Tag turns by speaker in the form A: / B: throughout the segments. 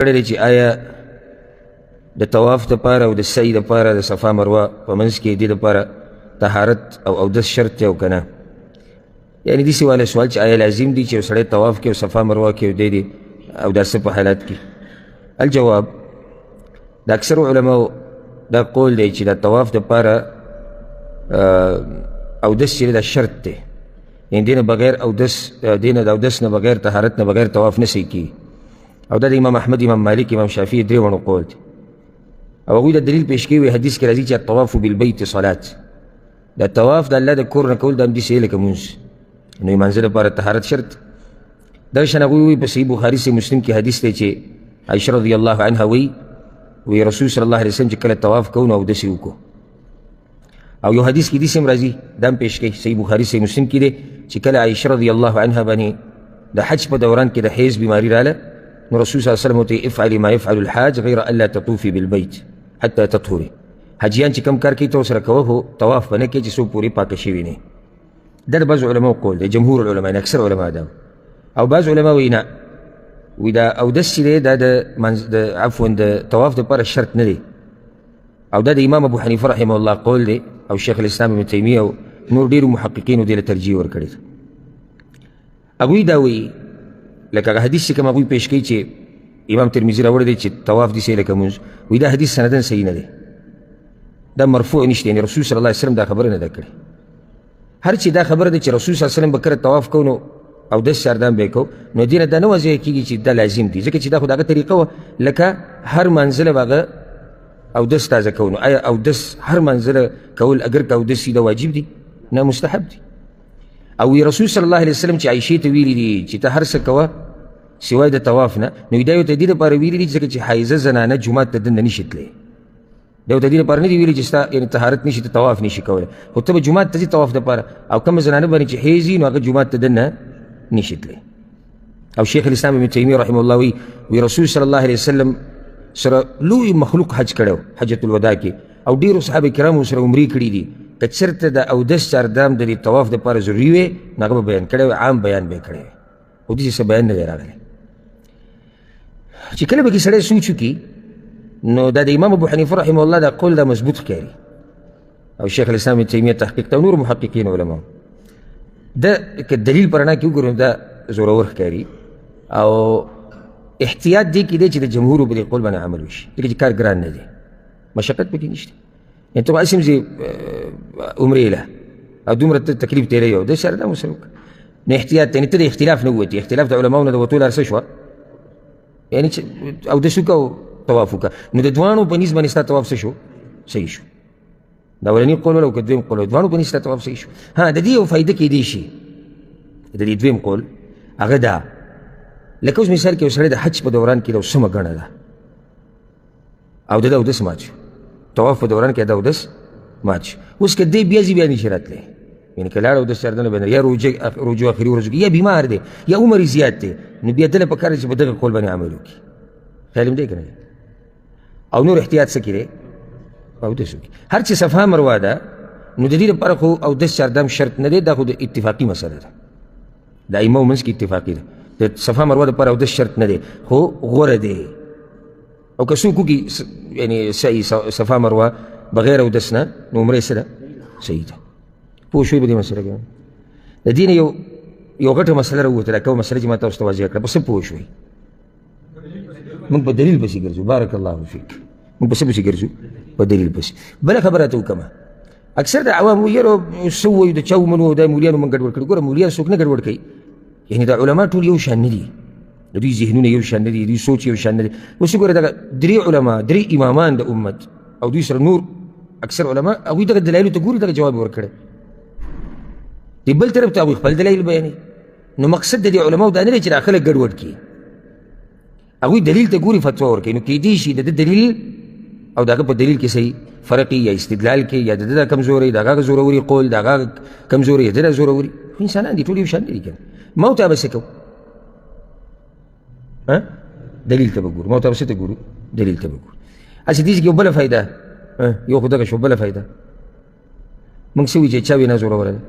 A: کړی چې آیا د طواف دپاره او د سعی دپاره د صفا مروه په منځ کې دې دپاره طهارت او اودس شرط دی او که نه؟ یعنې داسې والا سوال چې آیا لازم دی چې یو سړی طواف کې او صفا مروه کې او دی او داسې په حالات کې؟ الجواب، د اکثرو علماو دا قول دی چې د طواف دپاره اودس چې دا شرط دی، یعنې دې نه بغیر اودس، دې نه د اودس نه بغیر طهارت نه بغیر طواف نه صحیح کېږي. او دا د امام احمد، امام مالک، امام شافعي درې وړو قول دی. او هغوی د دلیل پیش کوي، حدیث کې راځي چې الطواف بالبیت صلات، دا طواف د الله د کور نه کول دا همداسې لکه مونځ، نو لمانځه لپاره طهارت شرط. دا شان هغوی وایي په صحیح بخاري صحیح مسلم کې حدیث دی چې عایشه رضی الله عنها وی رسول صلی الله علیه وسلم چې کله طواف کوو نو اودس یې وکړو. او یو حدیث کې داسې هم راځي، دا هم پیش کوي صحیح بخاري صحیح مسلم کې دی چې کله عایشه رضی الله عنها باندې د حج په دوران کې د حیض بیماري راله، نو رسول صلی الله علیه وسلم ورته افعلي ما يفعل الحاج غیر الا تطوفي بالبیت حتى تطهري. حجیان چې کم کار کوي ته ورسره کوه، خو طواف به نه کوې چې څوک پورې پاکه شوي نه. دا د بعضو علماو قول دی، جمهور العلماء، اکثر علما دا. او بعض علما وایي نه، وایي دا اودس چې دی دا د عفوا د طواف دپاره شرط نه دی. او دا د امام ابو حنیفه رحمه الله قول دی، او شیخ الاسلام ابن تیمیه او نور ډېرو محققینو دې له ترجیح ورکړې ده. هغوی دا وایي لکه هغه حدیث چې کوم هغوی پیش کوي چې امام ترمذي راوړی دی چې طواف داسې لکه مونځ، وایي دا حدیث سندن صحیح نه دی، دا مرفوع نشته، یعنې رسول صلی الله علیه وسلم دا خبره نه ده کړې. هر چې دا خبره ده چې رسول صلی الله علیه وسلم به کله طواف کوو نو اودس چاردام به یې کوو، نو دې نه دا نه واضحه کېږي چې دا لازم دی، ځکه چې دا خو د هغه طریقه وه لکه هر منزله به هغه اودس تازه کوو. نو آیا اودس هر منزله کول اگر که اودس وي دا واجب دی؟ نه، مستحب دی. او رسول صلی الله علیه وسلم چې عایشې ته ویلي دي چې ته هر څه کوه سوای د طواف نه، نو دا یو ته دې دپاره ویلي دي ځکه چې حایزه زنانه جومات ته دننه نشي تللی. دا یو ته دې دپاره نه دي ویلي چې ستا یعنې طهارت نشي، ته طواف نشي کولی، خو ته به جومات ته ځې طواف دپاره. او کومه زنانه باندې چې حیض وي نو هغه جومات ته دننه نشي تللی. او شیخ الاسلام ابن تیمیه رحمه الله وی رسول صلی الله علیه وسلم سره لوی مخلوق حج کړی و حجة الوداع کې، او ډېرو صحابه کرامو سره عمرې کړي دي. که چېرته د اودس چاردام د دې طواف دپاره ضروري وی نو هغه به بیان کړی وی، عام بیان به یې کړی وی، خو داسې څه بیان نه دی راغلی. چې کله به کې سړی سوچ وکړي نو دا د امام ابو حنیفه رحمه الله دا قول دا مضبوط ښکاري، او شیخ الاسلام ابن تیمیه تحقیق ته او نور محققین علماو دا که دلیل په رڼا کې وګورو دا زورور ښکاري. او احتیاط دی کې دی چې د جمهورو په دې قول باندې عمل وشي، ځکه چې کار ګران نه دی، مشقت پکې نشته. یعنې ته به هسې ځې عمرې له او دومره ته تکلیف تېروي او داسې دا ورسره وکړه، نو احتیاط ته، یعنې ته د اختلاف نه ووتې، اختلاف د علماو نه د وتو لاره څه شوه، یعنې چې اودس وکړه او طواف وکړه، نو د دواړو په نسبت باندې ستا طواف څه شو؟ صحیح شو. دا اولني قول ولا او که دویم قول، دواړو په نسبت طواف صحیح شو. ها د دې یو فایده کېدی شي، د دې دویم قول هغه دا، لکه اوس مثال کې یو سړی د حج په دوران کې یو سمه ګڼه ده او د ده اودس مات شو، طواف په دوران کې د اودس مات شو. اوس که دی بیا ځي بیا نشي راتلی، یعنې که لاړ اودس چاردنه باندې یا روجو اخري ورځو کې یا بیمار دی یا عمر یې زیات دی، نو بیا دله پکار دی چې په دغه قول باندې عمل وکړي. خیال هم دی که نه دی؟ او نور احتیاط څه کړی؟ اودس وکړي. هر چې صفا مروه ده نو د دې لپاره خو اودس چاردام شرط نه دی، دا خو د اتفاقي مسله ده، د ائمو منځ کې اتفاقي ده. د صفا مروه دپاره اودس شرط نه دی، خو غوره دی. او که څوک وکړي یعنې سعی صفا مروه بغیر اودس نه نو عمرې څه ده؟ صحیح ده. پوه شوئ په دې مسله کې؟ د دې نه یو غټه مسله راووتله، کومه مسله چې ما تاسو ته واضح کړه، په څه پوه شوئ؟ موږ په دلیل پسې ګرځو. بارک الله فیک. موږ په څه پسې ګرځو؟ په دلیل پسې. بله خبره ته وکړمه، اکثر د عوامو یاره څه ووایو د چا ومنو دا مولیانو من ګډوډ کړي. ګوره مولیان څوک نه ګډوډ کوي، یعنې دا علما ټول یو شان نه دي، د دوی ذهنونه یو شان نه دي، دوی سوچ یو شان نه دی. اوس وګوره دغه درې علما، درې امامان د امت او دوی سره نور اکثر علما، هغوی دغه دلایلو ته ګوري، دغه جواب یې ورکړی دی. بل طرف ته هغوی خپل دلایل بیانوي. نو مقصد د دې علماو دا نه دی چې دا خلک ګډوډ کړي، هغوی دلیل ته ګوري فتوا ورکوي. نو کیدای شي د ده دلیل او د هغه په دلیل کې صحیح فرق یا استدلال کې یا د ده دا کمزوري، د هغه زوروري قول، د هغه کمزوري یا د ده زوروري. انسانان دي ټول یو شان نه دي که نه؟ ما ورته به څه کوو؟ دلیل ته به ګورو، ما ورته به څه ته ګورو؟ دلیل ته به ګورو. هسې دې کې یو بله فایده، یو خو دغه شو، بله فایده موږ څه وایو چې چا وینا زوروره ده؟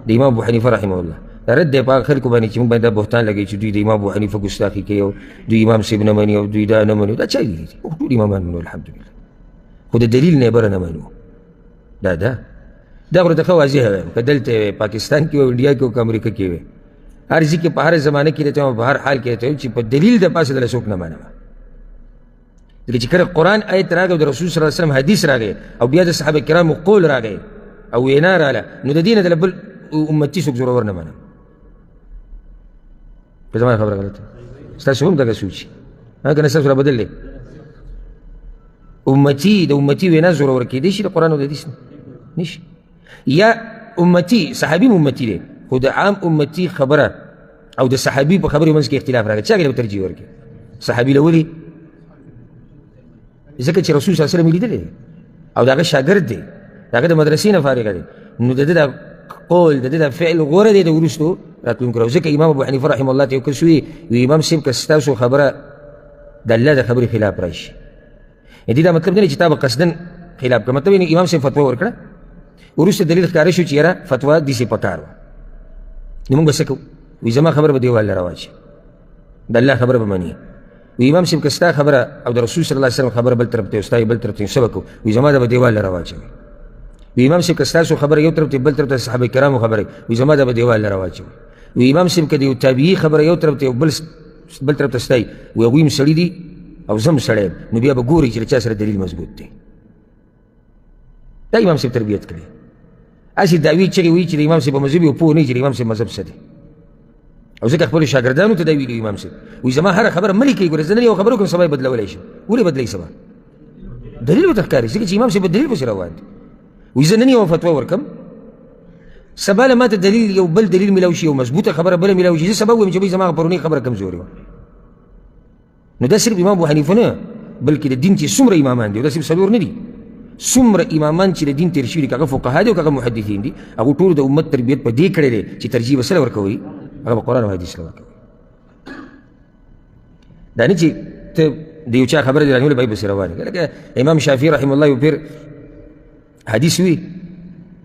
A: د امام ابو حنیفه رحمه الله. رد دی په خلکو باندې چې موږ باندې دا بهتان لګوي چې دوی د امام ابو حنیفه ګستاخي کوي او دوی امام صاحب نه مني او دوی دا نه مني. دا چا ویلي دي؟ ټول امامان منو الحمدلله، خو د دلیل نه بره نه منو. دا خو ته واضح وایم، که دلته پاکستان کې او انډیا کې او امریکا کې وي، هر ځای کې په هر زمانه کې رہتے په هر حال کې رہتے چې په دلیل د پاسه دله څوک نه منم. ځکه چې کله قرآن آیت راغی او د رسول صلی الله علیه وسلم حدیث راغی او بیا د صحابه کرامو قول راغی او وینا راغله، نو د دې نه دله بل امتي څوک زورور نه منم. په زما خبره غلطه ستاسو هم دغه سوچ که نه ستاسو را بدل دی؟ امتي د امتي وینا زورور کېدی شي د قرآن او د حدیث نه نشي. یا امتي صحابي امتي دی، خو د عام امتي خبره او د صحابي په خبرې منځ کې اختلاف راغی، چا به ترجیح ورکړي؟ صحابي له ولې؟ ځکه چې رسول صلی الله علیه وسلم لیدلی دی او د هغه شاګرد دی، د هغه د مدرسې نه فارغه دی، نو د ده دا قول د ده دا فعل غوره دی د وروستو راتلونکو. ځکه امام ابو حنیفه رحمه الله ته یو کس وي امام صاحب که ستاسو خبره د الله د خبرې خلاف راشي، دې دا مطلب نه دی چې تا به قصدن خلاف کړه، مطلب امام صاحب فتوا ورکړه وروسته دلیل ښکاره شو چې یاره فتوا داسې پکار وه، نو موږ به څه کوو؟ وایي زما خبره به دیوال له راواچي، د الله خبره به مني. وی امام صاحب که ستا خبره او د رسول صلی الله علیه وسلم خبره بل طرف ته او ستا بل طرف ته څه به کوو؟ وایي زما دا به دیوال له راواچوي. وی امام صاحب که ستاسو خبره یو طرف ته بل طرف ته صحابه کرامو خبره وایي زما دا به دیوال له راواچوي. وی امام صاحب که د یو تابعي خبره یو طرف ته او بل طرف ته ستایي وایي هغوی هم سړي دي او زه هم سړی یم، نو بیا به ګوري چې له چا سره دلیل مضبوط دی. دا امام صاحب تربیت کړی. هسې دعوې چغې وایي چې د امام صاحب په مذهب یو پوه نه وي چې د امام صاحب مذهب څه دی، او ځکه خپلو شاګردانو ته دا ویلي امام صاحب وایي زما هره خبره مه لیکئ، ګوره زه نن یو خبره وکړم سبا یې بدلولی شم. ولې بدلوي سبا؟ دلیل ورته ښکاري، ځکه چې امام صاحب په دلیل پسې روان دی. وایي زه نن یو فتوا ورکړم، سبا له ماته دلیل یو بل دلیل میلاو شي، یو مضبوطه خبره بله میلاو شي، زه سبا ووایم چې بهی زما پرونۍ خبره کمزورې وه. نو دا صرف امام ابو حنیفه نه بلکې د دین چې څومره امامان دي، دا صرف څلور نه دي، څومره امامان چې د دین تېر شوي دي، که هغه فقها دي او که هغه محدثین دي، هغو ټولو د امت تربیت په دې کړی دی چې ترجیح به سله ورکوئ؟ هغه به قرآن او حدیث له ورکوئ. دا نه چې ته د یو چا خبره دې رانیولې به یې پسې روان یې. لکه امام شافعي رحمه الله یو پیر حدیث وي،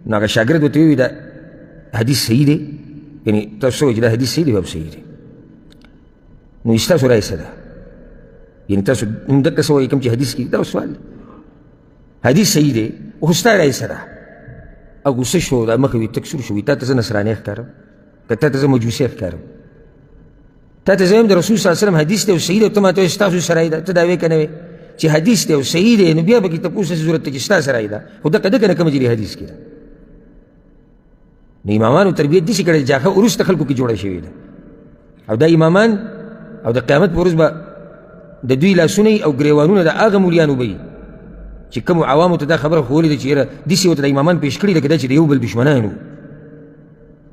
A: نو هغه شاګرد ورته ووایي دا حدیث صحیح دی، یعنې تاسو څه وایئ چې دا حدیث صحیح دی به صحیح دی، نو ستاسو رایې څه ده؟ یعنې تاسو همدغه څه وایئ کوم چې حدیث کې دا سوال دی. حدیث صحیح دی خو ستا رایې څه ده؟ او غوسه شو، دا مخې وي تک سور شو، وایي تا ته زه نصرانۍ ښکارم، که تا ته زه مجوسۍ ښکارم، تا ته زه وایم د رسول صلی الله علیه وسلم حدیث دی او صحیح دی، او ته ما ته وایې ستاسو څه رایې ده؟ ته دا وایې که نه وایې چې حدیث دی او صحیح دی، نو بیا پکې تپوس څه ضرورت دی چې ستا څه رایې ده؟ خو دقه ده که نه کومه چې حدیث کې ده. نو امامانو تربیت داسې کړی چې هغه وروسته خلکو کې جوړه شوې ده، او دا امامان او د قیامت په ورځ به د دوی لاسونه او ګریوانونه د هغه مولیانو به وي چې کومو عوامو ته دا خبره ښوولې ده چې یاره داسې ورته د امامان پیش کړي لکه دا چې د یو بل دشمنان وو،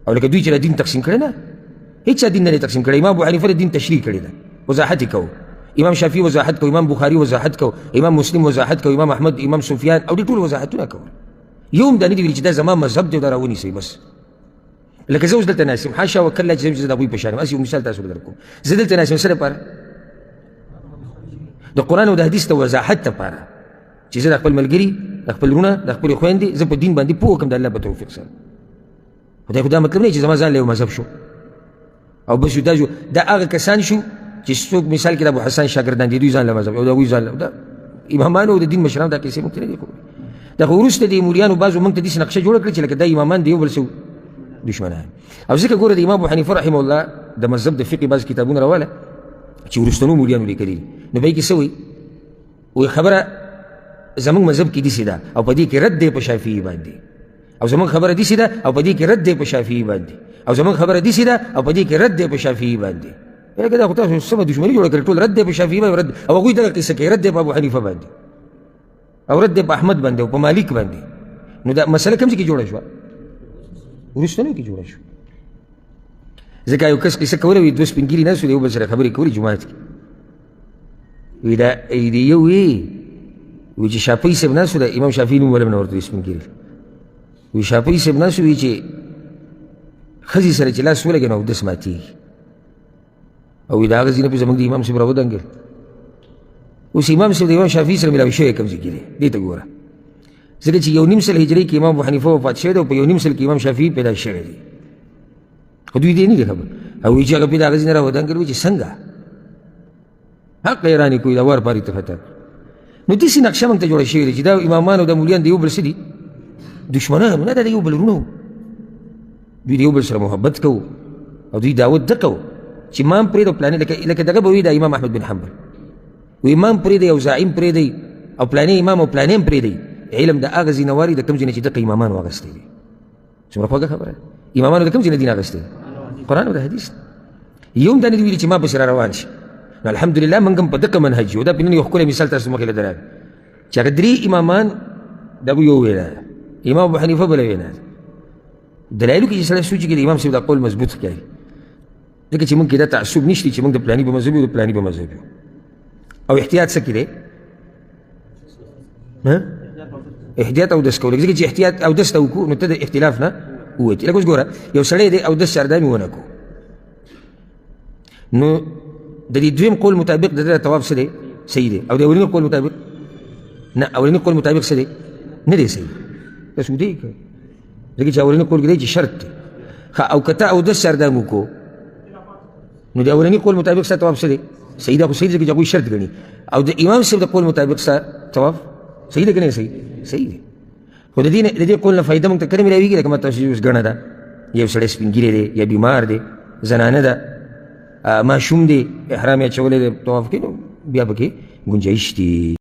A: او لکه دوی چې د دین تقسیم کړی نه، هېڅ چا دین نه دی تقسیم کړی. امام ابو حنیفه د دین تشریح کړې ده، وضاحت یې کوو، امام شافعي وضاحت کوو، امام بخاري وضاحت کوو، امام مسلم وضاحت کوو، امام احمد، امام سفیان، او دې ټول وضاحتونه کول. یو هم دا نه دي ویلي چې دا زما مذهب دی او دا راونیسئ بس. لکه زه اوس دلته ناست یم، حاشا وکله چې زه د هغوی په شان یم، هسې یو مثال تاسو له درکوم، زه دلته ناست یم څه لپاره؟ د قرآن او د حدیث د وضاحت لپاره چې زه د خپل ملګري، د خپل وروڼه، د خپلې خویندې زه په دین باندې پوه کړم د الله په توفیق سره. خدای خو دا مطلب نه چې زما ځان له یو مذهب شو او بس دا جو دا هغه کسان شو چې څوک مثال کې د ابو حسن شاګردان دي، دوی ځان له مذهب او د هغوی ځان له دا امامانو او د دین مشرانو دا کیسې موږ ته نه دي ښودلې. دا خو وروسته د مولیانو بعضو موږ ته داسې نقشه جوړه کړې چې لکه دا امامان د یو بل څه دشمنان. او ځکه ګوره د امام ابو حنیفه رحمه الله د مذهب د فقې بعض کتابونه راواله چې وروستنو مولیانو لیکلي دي، نو به یې کې څه وایي خبره زمونږ مذهب کې داسې ده او په دې کې رد دی په شافعي باندې، او زمونږ خبره داسې ده او په دې کې رد دی په شافعي باندې، او زمونږ خبره داسې ده او په دې کې رد دی په شافعي باندې. لکه دا خو تاسو سمه دښمني جوړه کړې، ټول رد دی په شافعي باندې رد، او هغوی دغه قصه کوي رد دی په ابو حنیفه باندې او رد دی په احمد باندې او په مالک باندې. نو دا مسله کوم ځای کې جوړه شوه؟ وروستنیو کې جوړه شوه. ځکه یو کس قصه کوله، وایي دوه سپین ږیري ناست وو د یو بل سره خبرې کولې جومات کې، وایي دا یو وایي چې شافعي صاحب ناست وو، د امام شافعي نوم ولم نه ورته وایي سپین ږیري، وایي شافعي صاحب ناست وو، وایي چې ښځې سره چې لاس ولګي نو اودس ماتېږي، او وایي د هغه ځینې په زموږ د امام صاحب راودنګل. اوس امام صاحب د امام شافعي سره ملاوي شوی کوم ځای کې دی، دې ته ګوره. ځکه چې یو نیم سل هجري کې امام ابو حنیفه وفات شوی دی او په یو نیم سل کې امام شافعي پیدا شوی دی، خو دوی دې نه دي خبر او وایي چې هغه پرې د هغه ځای نه راودانګل وایي چې څنګه حق یې رانې کوي دا ور پارې ته فتح نو داسې نقشه موږ ته جوړه شوې ده چې دا امامان او دا مولیان د یو بل څه دي دشمنان نه دا د یو بل ورونه دوی د یو بل سره محبت کوو او دوی دعوت ده کوو چې امام پرېږده او پلانې لکه دغه به وایي دا امام احمد بن حنبل و امام پرېږدی او زعیم پرېږدی او پلانې امام او پلانې هم پرېږدی علم د هغه ځای نه واري د کوم ځای نه چې دغه امامان واغستی دي څومره خوږه خبره امامانو د کوم ځای نه دین اخیستی قرآن او د حدیث یو هم دا نه دي ویلي چې ما پسې را روان شي نو الحمدلله موږ هم په دغه منهج یو دا پنن یو ښکلی مثال تاسو مخې له درغی چې هغه درې امامان دا به یو وینا ده امام ابو حنیفه بله وینا ده دلایلو کې چې سړی سوچي کې د امام صاحب دا قول مضبوط ښکاري ځکه چې موږ کې دا تعصب نشته چې موږ د پلاني په مذهب یو د پلاني په مذهب یو او احتیاط څه کې دی احتیاط اودس کول ځکه چې احتیاط اودس ته وکړو نو ته د اختلاف نه ووتې لکه اوس ګوره یو سړی دی اودس چاردامي ونه کړو نو د دې دویم قول مطابق د ده طواف څه دی صحیح دی او د اولیني قول مطابق نه اولیني قول مطابق څه دی نه دی صحیح تاسو ودې که ځکه چې اولیني قول کې دی چې شرط دی او که ته اودس چاردام وکړو نو د اولیني قول مطابق ستا طواف څه دی صحیح ده خو صحیح دی ځکه چې هغوی شرط ګڼي او د امام صاحب د قول مطابق ستا طواف صحیح دی که نه صحیح دی خو د دې قول نه فایده موږ ته کله ملاویږي لکه ما تاسو اوس ګڼه ده یو سړی سپین ږیری دی یا بیمار دی زنانه ده ماشوم دی احرام یې اچولی دی طواف کې نو بیا پکې ګنجایش دي